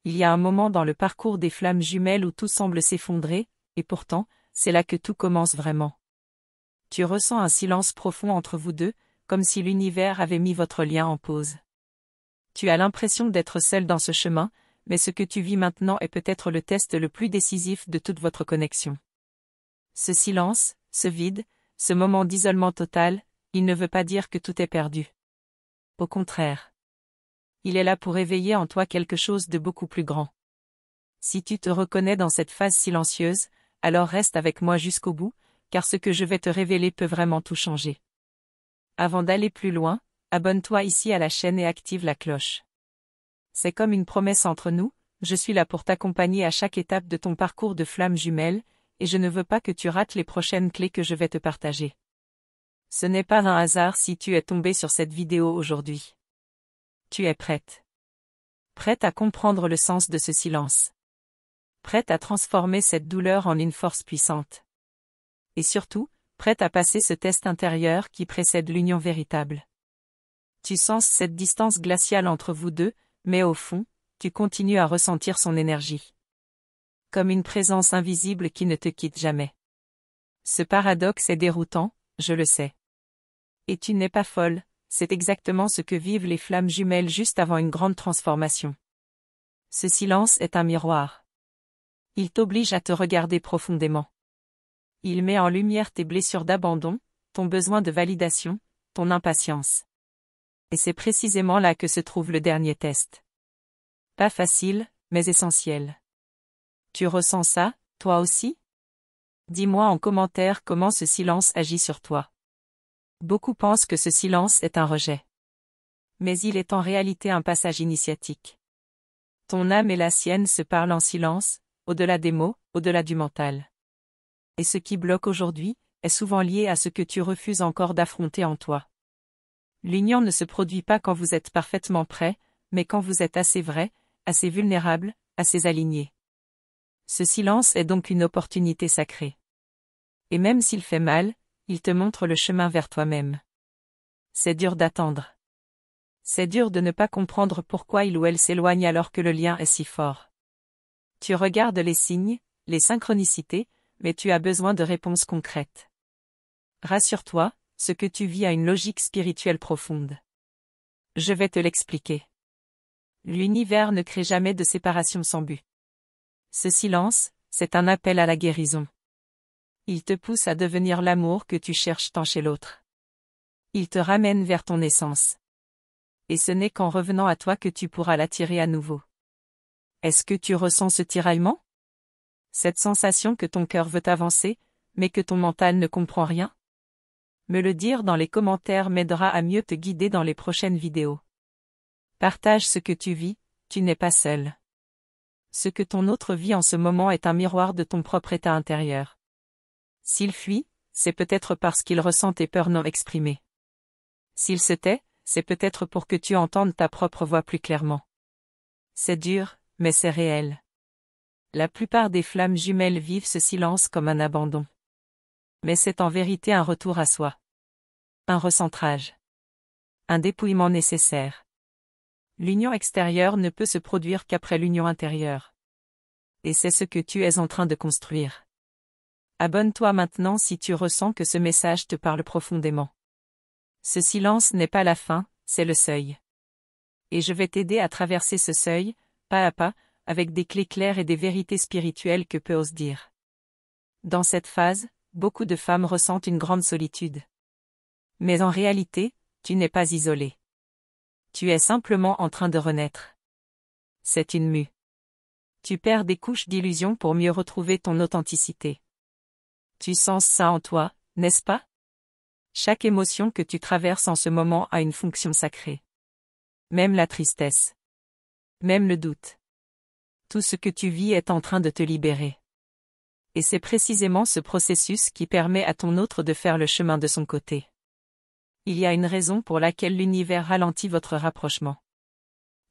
Il y a un moment dans le parcours des flammes jumelles où tout semble s'effondrer, et pourtant, c'est là que tout commence vraiment. Tu ressens un silence profond entre vous deux, comme si l'univers avait mis votre lien en pause. Tu as l'impression d'être seul dans ce chemin, mais ce que tu vis maintenant est peut-être le test le plus décisif de toute votre connexion. Ce silence, ce vide, ce moment d'isolement total, il ne veut pas dire que tout est perdu. Au contraire. Il est là pour éveiller en toi quelque chose de beaucoup plus grand. Si tu te reconnais dans cette phase silencieuse, alors reste avec moi jusqu'au bout, car ce que je vais te révéler peut vraiment tout changer. Avant d'aller plus loin, abonne-toi ici à la chaîne et active la cloche. C'est comme une promesse entre nous, je suis là pour t'accompagner à chaque étape de ton parcours de flammes jumelles, et je ne veux pas que tu rates les prochaines clés que je vais te partager. Ce n'est pas un hasard si tu es tombé sur cette vidéo aujourd'hui. Tu es prête. Prête à comprendre le sens de ce silence. Prête à transformer cette douleur en une force puissante. Et surtout, prête à passer ce test intérieur qui précède l'union véritable. Tu sens cette distance glaciale entre vous deux, mais au fond, tu continues à ressentir son énergie. Comme une présence invisible qui ne te quitte jamais. Ce paradoxe est déroutant, je le sais. Et tu n'es pas folle, c'est exactement ce que vivent les flammes jumelles juste avant une grande transformation. Ce silence est un miroir. Il t'oblige à te regarder profondément. Il met en lumière tes blessures d'abandon, ton besoin de validation, ton impatience. Et c'est précisément là que se trouve le dernier test. Pas facile, mais essentiel. Tu ressens ça, toi aussi? Dis-moi en commentaire comment ce silence agit sur toi. Beaucoup pensent que ce silence est un rejet. Mais il est en réalité un passage initiatique. Ton âme et la sienne se parlent en silence, au-delà des mots, au-delà du mental. Et ce qui bloque aujourd'hui, est souvent lié à ce que tu refuses encore d'affronter en toi. L'union ne se produit pas quand vous êtes parfaitement prêt, mais quand vous êtes assez vrai, assez vulnérable, assez aligné. Ce silence est donc une opportunité sacrée. Et même s'il fait mal, il te montre le chemin vers toi-même. C'est dur d'attendre. C'est dur de ne pas comprendre pourquoi il ou elle s'éloigne alors que le lien est si fort. Tu regardes les signes, les synchronicités, mais tu as besoin de réponses concrètes. Rassure-toi, ce que tu vis a une logique spirituelle profonde. Je vais te l'expliquer. L'univers ne crée jamais de séparation sans but. Ce silence, c'est un appel à la guérison. Il te pousse à devenir l'amour que tu cherches tant chez l'autre. Il te ramène vers ton essence. Et ce n'est qu'en revenant à toi que tu pourras l'attirer à nouveau. Est-ce que tu ressens ce tiraillement? Cette sensation que ton cœur veut avancer, mais que ton mental ne comprend rien? Me le dire dans les commentaires m'aidera à mieux te guider dans les prochaines vidéos. Partage ce que tu vis, tu n'es pas seul. Ce que ton autre vit en ce moment est un miroir de ton propre état intérieur. S'il fuit, c'est peut-être parce qu'il ressent tes peurs non exprimées. S'il se tait, c'est peut-être pour que tu entendes ta propre voix plus clairement. C'est dur, mais c'est réel. La plupart des flammes jumelles vivent ce silence comme un abandon. Mais c'est en vérité un retour à soi. Un recentrage. Un dépouillement nécessaire. L'union extérieure ne peut se produire qu'après l'union intérieure. Et c'est ce que tu es en train de construire. Abonne-toi maintenant si tu ressens que ce message te parle profondément. Ce silence n'est pas la fin, c'est le seuil. Et je vais t'aider à traverser ce seuil, pas à pas, avec des clés claires et des vérités spirituelles que peu osent dire. Dans cette phase, beaucoup de femmes ressentent une grande solitude. Mais en réalité, tu n'es pas isolé. Tu es simplement en train de renaître. C'est une mue. Tu perds des couches d'illusions pour mieux retrouver ton authenticité. Tu sens ça en toi, n'est-ce pas? Chaque émotion que tu traverses en ce moment a une fonction sacrée. Même la tristesse. Même le doute. Tout ce que tu vis est en train de te libérer. Et c'est précisément ce processus qui permet à ton autre de faire le chemin de son côté. Il y a une raison pour laquelle l'univers ralentit votre rapprochement.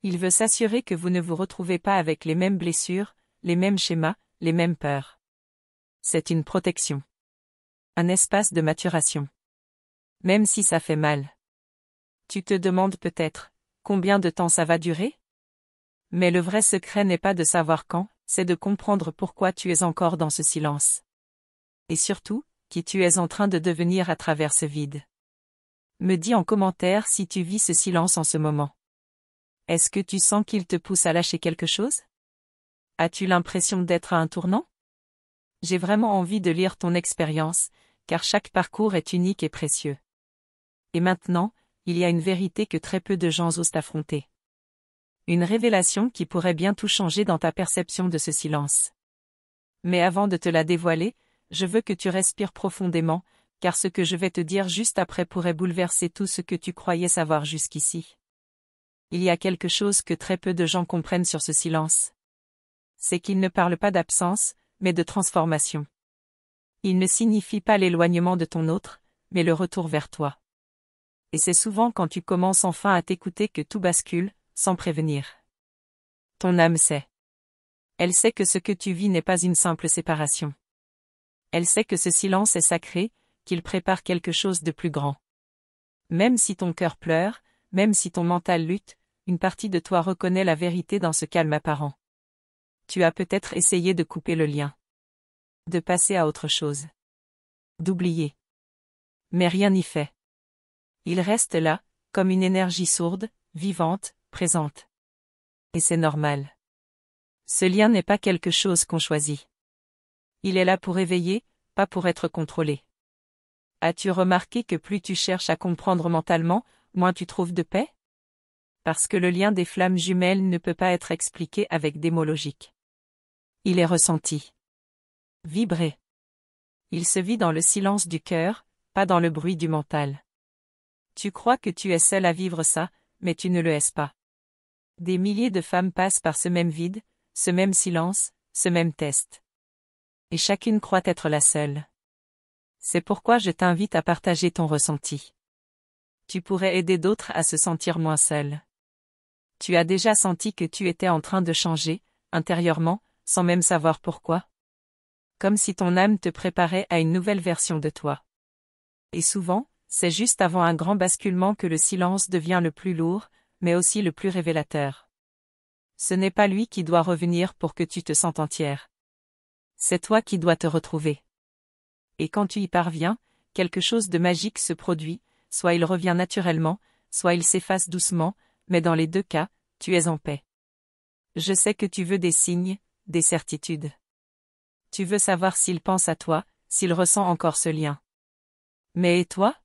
Il veut s'assurer que vous ne vous retrouvez pas avec les mêmes blessures, les mêmes schémas, les mêmes peurs. C'est une protection. Un espace de maturation. Même si ça fait mal. Tu te demandes peut-être, combien de temps ça va durer? Mais le vrai secret n'est pas de savoir quand, c'est de comprendre pourquoi tu es encore dans ce silence. Et surtout, qui tu es en train de devenir à travers ce vide. Me dis en commentaire si tu vis ce silence en ce moment. Est-ce que tu sens qu'il te pousse à lâcher quelque chose? As-tu l'impression d'être à un tournant? J'ai vraiment envie de lire ton expérience, car chaque parcours est unique et précieux. Et maintenant, il y a une vérité que très peu de gens osent affronter. Une révélation qui pourrait bien tout changer dans ta perception de ce silence. Mais avant de te la dévoiler, je veux que tu respires profondément, car ce que je vais te dire juste après pourrait bouleverser tout ce que tu croyais savoir jusqu'ici. Il y a quelque chose que très peu de gens comprennent sur ce silence. C'est qu'il ne parle pas d'absence, mais de transformation. Il ne signifie pas l'éloignement de ton autre, mais le retour vers toi. Et c'est souvent quand tu commences enfin à t'écouter que tout bascule, sans prévenir. Ton âme sait. Elle sait que ce que tu vis n'est pas une simple séparation. Elle sait que ce silence est sacré, qu'il prépare quelque chose de plus grand. Même si ton cœur pleure, même si ton mental lutte, une partie de toi reconnaît la vérité dans ce calme apparent. Tu as peut-être essayé de couper le lien. De passer à autre chose. D'oublier. Mais rien n'y fait. Il reste là, comme une énergie sourde, vivante, présente. Et c'est normal. Ce lien n'est pas quelque chose qu'on choisit. Il est là pour éveiller, pas pour être contrôlé. As-tu remarqué que plus tu cherches à comprendre mentalement, moins tu trouves de paix? Parce que le lien des flammes jumelles ne peut pas être expliqué avec des mots logiques. Il est ressenti. Vibré. Il se vit dans le silence du cœur, pas dans le bruit du mental. Tu crois que tu es seul à vivre ça, mais tu ne le es pas. Des milliers de femmes passent par ce même vide, ce même silence, ce même test. Et chacune croit être la seule. C'est pourquoi je t'invite à partager ton ressenti. Tu pourrais aider d'autres à se sentir moins seuls. Tu as déjà senti que tu étais en train de changer, intérieurement, sans même savoir pourquoi? Comme si ton âme te préparait à une nouvelle version de toi. Et souvent, c'est juste avant un grand basculement que le silence devient le plus lourd, mais aussi le plus révélateur. Ce n'est pas lui qui doit revenir pour que tu te sentes entière. C'est toi qui dois te retrouver. Et quand tu y parviens, quelque chose de magique se produit, soit il revient naturellement, soit il s'efface doucement, mais dans les deux cas, tu es en paix. Je sais que tu veux des signes, des certitudes. Tu veux savoir s'il pense à toi, s'il ressent encore ce lien. Mais et toi?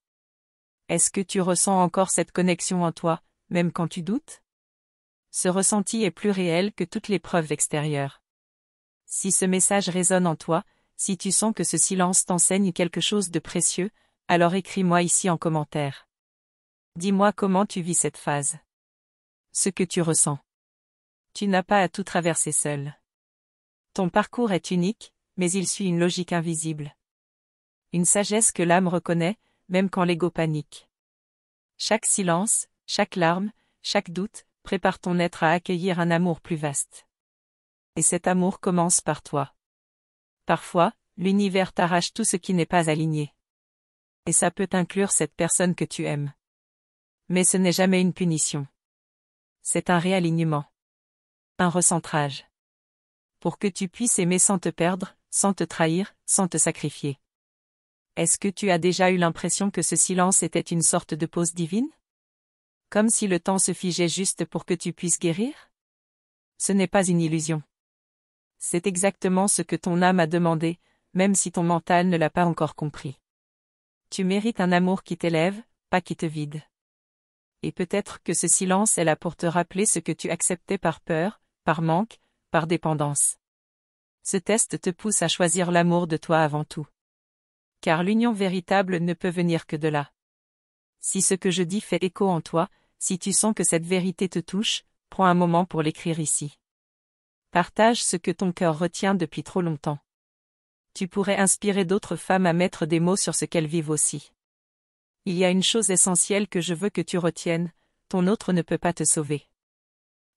Est-ce que tu ressens encore cette connexion en toi, même quand tu doutes? Ce ressenti est plus réel que toutes les preuves extérieures. Si ce message résonne en toi, si tu sens que ce silence t'enseigne quelque chose de précieux, alors écris-moi ici en commentaire. Dis-moi comment tu vis cette phase. Ce que tu ressens. Tu n'as pas à tout traverser seul. Ton parcours est unique, mais il suit une logique invisible. Une sagesse que l'âme reconnaît, même quand l'ego panique. Chaque silence, chaque larme, chaque doute, prépare ton être à accueillir un amour plus vaste. Et cet amour commence par toi. Parfois, l'univers t'arrache tout ce qui n'est pas aligné. Et ça peut inclure cette personne que tu aimes. Mais ce n'est jamais une punition. C'est un réalignement. Un recentrage. Pour que tu puisses aimer sans te perdre, sans te trahir, sans te sacrifier. Est-ce que tu as déjà eu l'impression que ce silence était une sorte de pause divine? Comme si le temps se figeait juste pour que tu puisses guérir? Ce n'est pas une illusion. C'est exactement ce que ton âme a demandé, même si ton mental ne l'a pas encore compris. Tu mérites un amour qui t'élève, pas qui te vide. Et peut-être que ce silence est là pour te rappeler ce que tu acceptais par peur, par manque, par dépendance. Ce test te pousse à choisir l'amour de toi avant tout. Car l'union véritable ne peut venir que de là. Si ce que je dis fait écho en toi, si tu sens que cette vérité te touche, prends un moment pour l'écrire ici. Partage ce que ton cœur retient depuis trop longtemps. Tu pourrais inspirer d'autres femmes à mettre des mots sur ce qu'elles vivent aussi. Il y a une chose essentielle que je veux que tu retiennes, ton autre ne peut pas te sauver.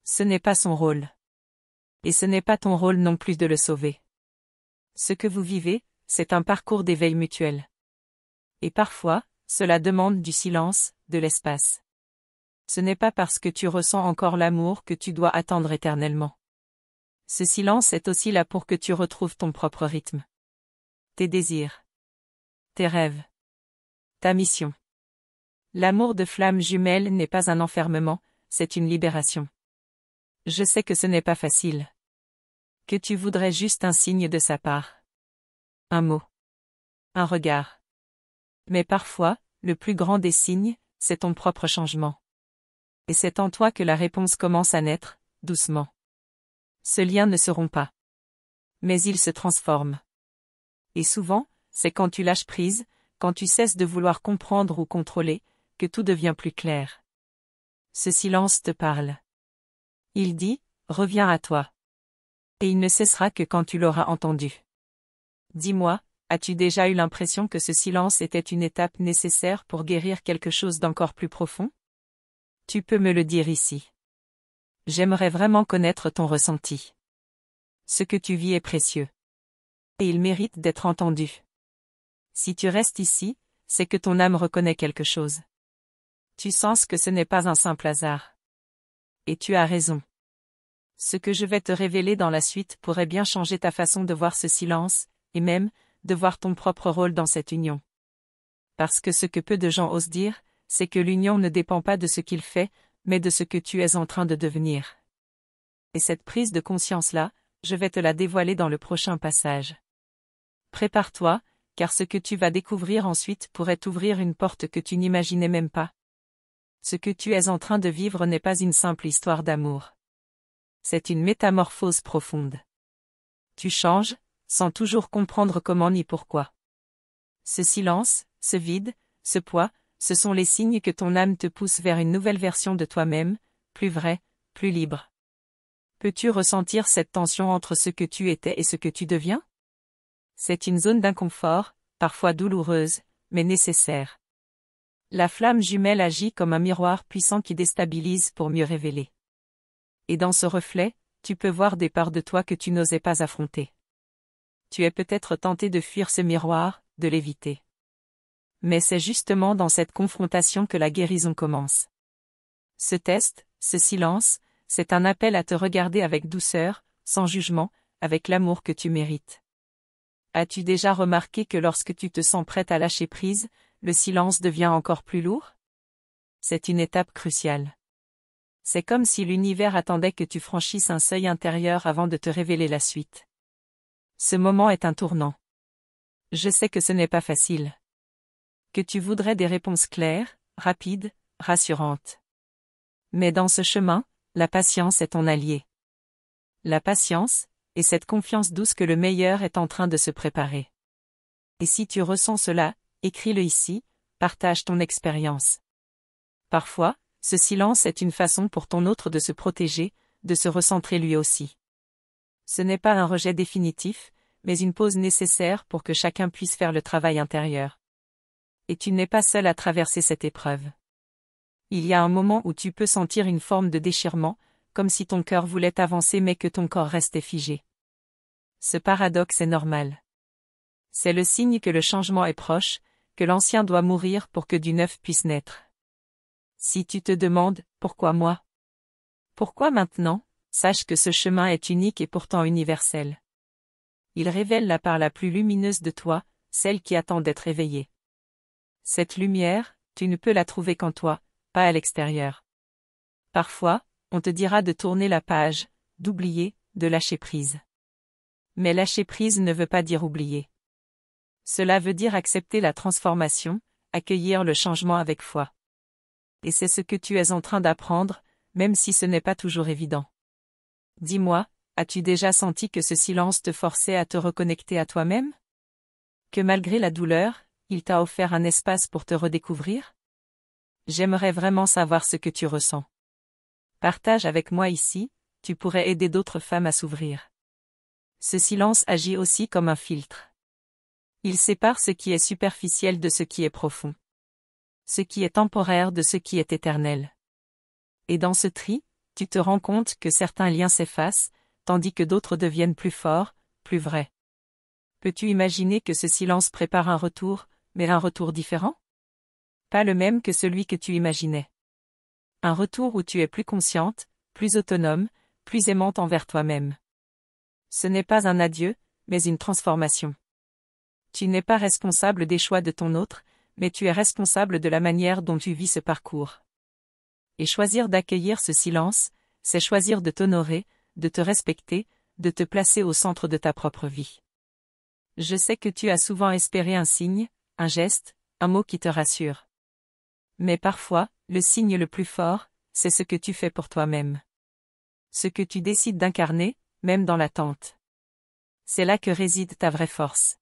Ce n'est pas son rôle. Et ce n'est pas ton rôle non plus de le sauver. Ce que vous vivez, c'est un parcours d'éveil mutuel. Et parfois, cela demande du silence, de l'espace. Ce n'est pas parce que tu ressens encore l'amour que tu dois attendre éternellement. Ce silence est aussi là pour que tu retrouves ton propre rythme. Tes désirs. Tes rêves. Ta mission. L'amour de flamme jumelle n'est pas un enfermement, c'est une libération. Je sais que ce n'est pas facile. Que tu voudrais juste un signe de sa part. Un mot. Un regard. Mais parfois, le plus grand des signes, c'est ton propre changement. Et c'est en toi que la réponse commence à naître, doucement. Ce lien ne se rompt pas. Mais il se transforme. Et souvent, c'est quand tu lâches prise, quand tu cesses de vouloir comprendre ou contrôler, que tout devient plus clair. Ce silence te parle. Il dit, reviens à toi. Et il ne cessera que quand tu l'auras entendu. Dis-moi, as-tu déjà eu l'impression que ce silence était une étape nécessaire pour guérir quelque chose d'encore plus profond? Tu peux me le dire ici. J'aimerais vraiment connaître ton ressenti. Ce que tu vis est précieux. Et il mérite d'être entendu. Si tu restes ici, c'est que ton âme reconnaît quelque chose. Tu sens que ce n'est pas un simple hasard. Et tu as raison. Ce que je vais te révéler dans la suite pourrait bien changer ta façon de voir ce silence, et même, de voir ton propre rôle dans cette union. Parce que ce que peu de gens osent dire, c'est que l'union ne dépend pas de ce qu'il fait, mais de ce que tu es en train de devenir. Et cette prise de conscience-là, je vais te la dévoiler dans le prochain passage. Prépare-toi, car ce que tu vas découvrir ensuite pourrait t'ouvrir une porte que tu n'imaginais même pas. Ce que tu es en train de vivre n'est pas une simple histoire d'amour. C'est une métamorphose profonde. Tu changes, sans toujours comprendre comment ni pourquoi. Ce silence, ce vide, ce poids, ce sont les signes que ton âme te pousse vers une nouvelle version de toi-même, plus vraie, plus libre. Peux-tu ressentir cette tension entre ce que tu étais et ce que tu deviens? C'est une zone d'inconfort, parfois douloureuse, mais nécessaire. La flamme jumelle agit comme un miroir puissant qui déstabilise pour mieux révéler. Et dans ce reflet, tu peux voir des parts de toi que tu n'osais pas affronter. Tu es peut-être tenté de fuir ce miroir, de l'éviter. Mais c'est justement dans cette confrontation que la guérison commence. Ce test, ce silence, c'est un appel à te regarder avec douceur, sans jugement, avec l'amour que tu mérites. As-tu déjà remarqué que lorsque tu te sens prête à lâcher prise, le silence devient encore plus lourd? C'est une étape cruciale. C'est comme si l'univers attendait que tu franchisses un seuil intérieur avant de te révéler la suite. Ce moment est un tournant. Je sais que ce n'est pas facile. Que tu voudrais des réponses claires, rapides, rassurantes. Mais dans ce chemin, la patience est ton allié. La patience, et cette confiance douce que le meilleur est en train de se préparer. Et si tu ressens cela, écris-le ici, partage ton expérience. Parfois, ce silence est une façon pour ton autre de se protéger, de se recentrer lui aussi. Ce n'est pas un rejet définitif, mais une pause nécessaire pour que chacun puisse faire le travail intérieur. Et tu n'es pas seul à traverser cette épreuve. Il y a un moment où tu peux sentir une forme de déchirement, comme si ton cœur voulait avancer mais que ton corps restait figé. Ce paradoxe est normal. C'est le signe que le changement est proche, que l'ancien doit mourir pour que du neuf puisse naître. Si tu te demandes, pourquoi moi? Pourquoi maintenant? Sache que ce chemin est unique et pourtant universel. Il révèle la part la plus lumineuse de toi, celle qui attend d'être éveillée. Cette lumière, tu ne peux la trouver qu'en toi, pas à l'extérieur. Parfois, on te dira de tourner la page, d'oublier, de lâcher prise. Mais lâcher prise ne veut pas dire oublier. Cela veut dire accepter la transformation, accueillir le changement avec foi. Et c'est ce que tu es en train d'apprendre, même si ce n'est pas toujours évident. Dis-moi, as-tu déjà senti que ce silence te forçait à te reconnecter à toi-même? Que malgré la douleur, il t'a offert un espace pour te redécouvrir? J'aimerais vraiment savoir ce que tu ressens. Partage avec moi ici, tu pourrais aider d'autres femmes à s'ouvrir. Ce silence agit aussi comme un filtre. Il sépare ce qui est superficiel de ce qui est profond. Ce qui est temporaire de ce qui est éternel. Et dans ce tri, tu te rends compte que certains liens s'effacent, tandis que d'autres deviennent plus forts, plus vrais. Peux-tu imaginer que ce silence prépare un retour, mais un retour différent? Pas le même que celui que tu imaginais. Un retour où tu es plus consciente, plus autonome, plus aimante envers toi-même. Ce n'est pas un adieu, mais une transformation. Tu n'es pas responsable des choix de ton autre, mais tu es responsable de la manière dont tu vis ce parcours. Et choisir d'accueillir ce silence, c'est choisir de t'honorer, de te respecter, de te placer au centre de ta propre vie. Je sais que tu as souvent espéré un signe, un geste, un mot qui te rassure. Mais parfois, le signe le plus fort, c'est ce que tu fais pour toi-même. Ce que tu décides d'incarner, même dans l'attente. C'est là que réside ta vraie force.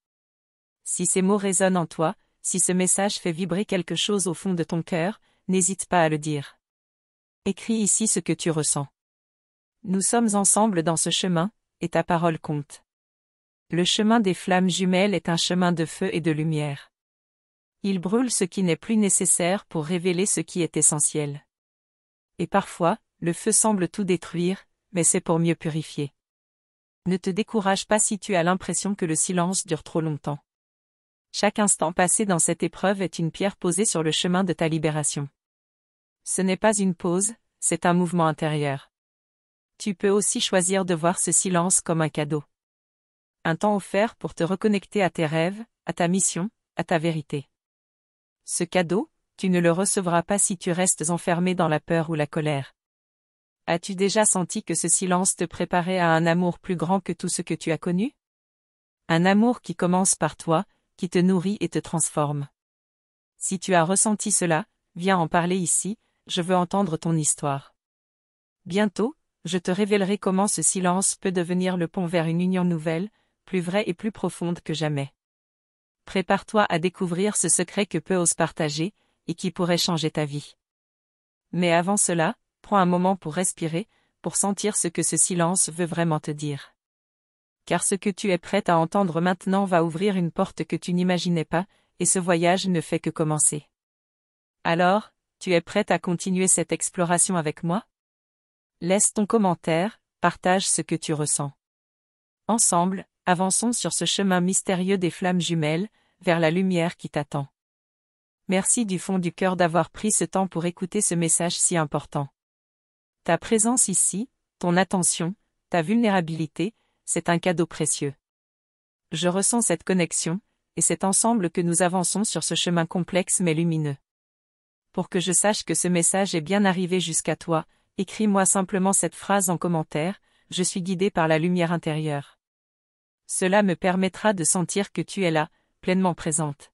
Si ces mots résonnent en toi, si ce message fait vibrer quelque chose au fond de ton cœur, n'hésite pas à le dire. Écris ici ce que tu ressens. Nous sommes ensemble dans ce chemin, et ta parole compte. Le chemin des flammes jumelles est un chemin de feu et de lumière. Il brûle ce qui n'est plus nécessaire pour révéler ce qui est essentiel. Et parfois, le feu semble tout détruire, mais c'est pour mieux purifier. Ne te décourage pas si tu as l'impression que le silence dure trop longtemps. Chaque instant passé dans cette épreuve est une pierre posée sur le chemin de ta libération. Ce n'est pas une pause, c'est un mouvement intérieur. Tu peux aussi choisir de voir ce silence comme un cadeau. Un temps offert pour te reconnecter à tes rêves, à ta mission, à ta vérité. Ce cadeau, tu ne le recevras pas si tu restes enfermé dans la peur ou la colère. As-tu déjà senti que ce silence te préparait à un amour plus grand que tout ce que tu as connu? Un amour qui commence par toi, qui te nourrit et te transforme. Si tu as ressenti cela, viens en parler ici, je veux entendre ton histoire. Bientôt, je te révélerai comment ce silence peut devenir le pont vers une union nouvelle, plus vraie et plus profonde que jamais. Prépare-toi à découvrir ce secret que peu ose partager, et qui pourrait changer ta vie. Mais avant cela, prends un moment pour respirer, pour sentir ce que ce silence veut vraiment te dire. Car ce que tu es prête à entendre maintenant va ouvrir une porte que tu n'imaginais pas, et ce voyage ne fait que commencer. Alors, tu es prête à continuer cette exploration avec moi? Laisse ton commentaire, partage ce que tu ressens. Ensemble, avançons sur ce chemin mystérieux des flammes jumelles, vers la lumière qui t'attend. Merci du fond du cœur d'avoir pris ce temps pour écouter ce message si important. Ta présence ici, ton attention, ta vulnérabilité, c'est un cadeau précieux. Je ressens cette connexion, et c'est ensemble que nous avançons sur ce chemin complexe mais lumineux. Pour que je sache que ce message est bien arrivé jusqu'à toi, écris-moi simplement cette phrase en commentaire, je suis guidé par la lumière intérieure. Cela me permettra de sentir que tu es là, pleinement présente.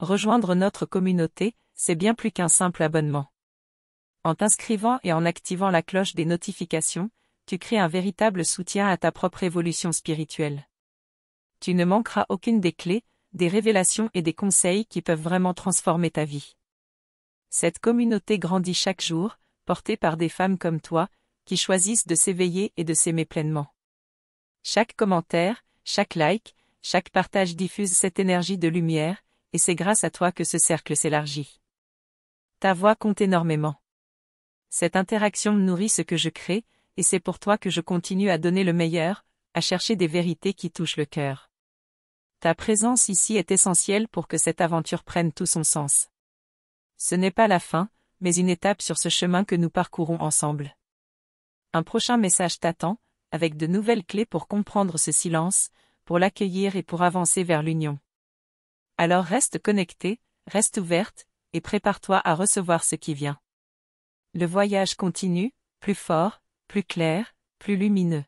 Rejoindre notre communauté, c'est bien plus qu'un simple abonnement. En t'inscrivant et en activant la cloche des notifications, tu crées un véritable soutien à ta propre évolution spirituelle. Tu ne manqueras aucune des clés, des révélations et des conseils qui peuvent vraiment transformer ta vie. Cette communauté grandit chaque jour, portée par des femmes comme toi, qui choisissent de s'éveiller et de s'aimer pleinement. Chaque commentaire, chaque like, chaque partage diffuse cette énergie de lumière, et c'est grâce à toi que ce cercle s'élargit. Ta voix compte énormément. Cette interaction nourrit ce que je crée, et c'est pour toi que je continue à donner le meilleur, à chercher des vérités qui touchent le cœur. Ta présence ici est essentielle pour que cette aventure prenne tout son sens. Ce n'est pas la fin, mais une étape sur ce chemin que nous parcourons ensemble. Un prochain message t'attend, avec de nouvelles clés pour comprendre ce silence, pour l'accueillir et pour avancer vers l'union. Alors reste connecté, reste ouverte, et prépare-toi à recevoir ce qui vient. Le voyage continue, plus fort, plus clair, plus lumineux.